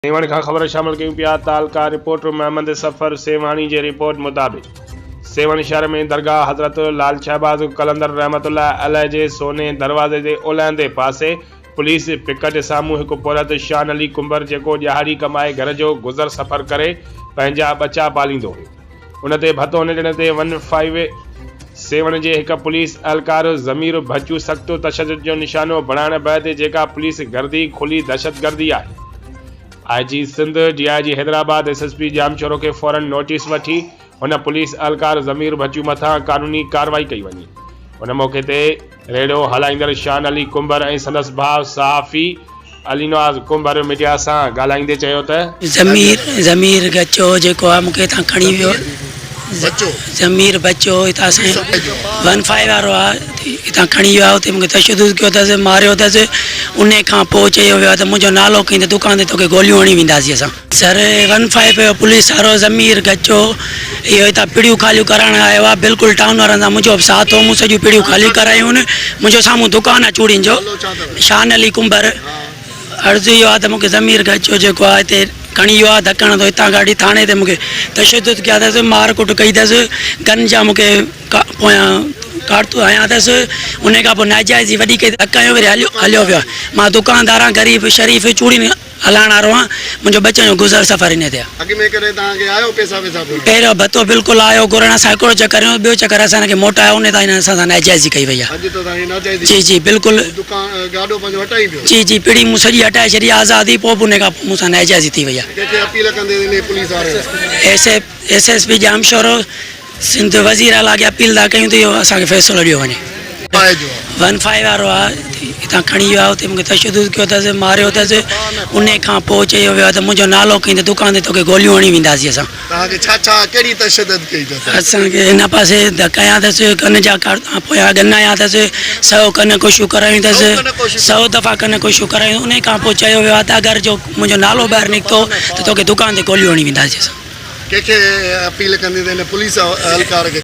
सेवण का खबर शामिल कयूं पिया तालका रिपोर्टर मोहम्मद सफ़र सेवानी जे रिपोर्ट मुताबिक़ सेवण शहर में दरगाह हज़रत लाल शहबाज कलंदर रहमतुल्लाह अलैह जे सोने दरवाज़े जे ओलहंदे पासे पुलिस पिकट साम्हूं हिकु औरत शान अली कुंबर जेको ॾियारी कमाए घर जो गुज़र सफ़र करे पंहिंजा बचा पालींदो हो उन ते भतो न ॾियण ते 15 सेवण जे हिकु पुलिस एहलकार ज़मीर भचू सख़्तु तशद्दुद जो निशानो बणाइण बैदि जेका पुलिस गर्दी खुली दहशतगर्दी आहे। IG Sindh DIG Hyderabad SSP जामचोरो के फौरन नोटिस वठी हुन पुलिस एहलकार ज़मीर भचू मथा कानूनी कार्रवाई कई वञी। उन मौके ते रेडियो हलाईंदड़ शान अली कुंबर ऐं संदसि भाउ सहाफ़ी अलीनवाज़ कुंबर मीडिया सां ॻाल्हाईंदे चयो त ज़मीर गचो जेको आहे मूंखे हितां खणी वियो ज़मीर बचो हितां 15 वारो आहे हितां खणी वियो आहे उते मूंखे तशद्दुद कयो अथसि मारियो अथसि उन खां पोइ चयो वियो आहे त मुंहिंजो नालो खईं त दुकान ते तोखे गोलियूं हणी वेंदासीं असां सर 15 पे पुलिस वारो ज़मीर गचो इहो हितां पिड़ियूं ख़ालियूं कराइण आयो आहे बिल्कुलु टाउन वारनि सां मुंहिंजो साथ हो मूं सॼियूं पिड़ियूं ख़ाली करायूं मुंहिंजो साम्हूं दुकानु आहे चूड़ियुनि जो शान अली कुंबर अर्ज़ु इहो आहे त मूंखे ज़मीर गचो जेको आहे हिते खणी वियो आहे धकण तो हितां गाॾी थाणे ते मूंखे तशद्दुद कया अथसि मार कुट कई अथसि गन जा मूंखे पोयां काटतो आया अथसि उन खां पोइ नाजाइज़ी वॾी कई धकायो वरी हलियो वियो आहे। मां दुकानदार आहियां ग़रीब शरीफ़ चूड़ियुनि हलाइण वारो आहियां मुंहिंजो बचनि जो गुज़र सफ़र इन ते पहिरियों भतो बिल्कुलु आयो घुरण सां हिकिड़ो चकर ॿियो चकर असांखे मोटायो उन तां असां सां नाजाइज़ी कई वई आहे। जी जी बिल्कुलु जी जी पिड़ी मूं सॼी हटाए छॾी आज़ादी पोइ बि उन खां पोइ मूंसां नाजाइज़ी थी वई आहे। SSP जामशोरो सिंध वज़ीर आला खे अपील था कयूं त इहो असांखे फ़ैसिलो ॾियो वञे। 15 वारो आहे हितां खणी वियो आहे उते मूंखे तशद्दुद कयो अथसि मारियो अथसि उन खां पोइ चयो वियो आहे त मुंहिंजो नालो खईं त दुकान ते तोखे गोलियूं हणी वेंदासीं असां असांखे हिन पासे धकाया अथसि कन जा पोयां गनाया अथसि 100 कन कोशिशूं करायूं अथसि 100 दफ़ा कन कोशिशूं करायूं उन खां पोइ चयो वियो आहे त अगरि जो मुंहिंजो नालो ॿाहिरि निकितो त तोखे दुकान ते गोलियूं हणी वेंदासीं असां। कंहिंखे अपील कंदी पुलिस एहलकार खे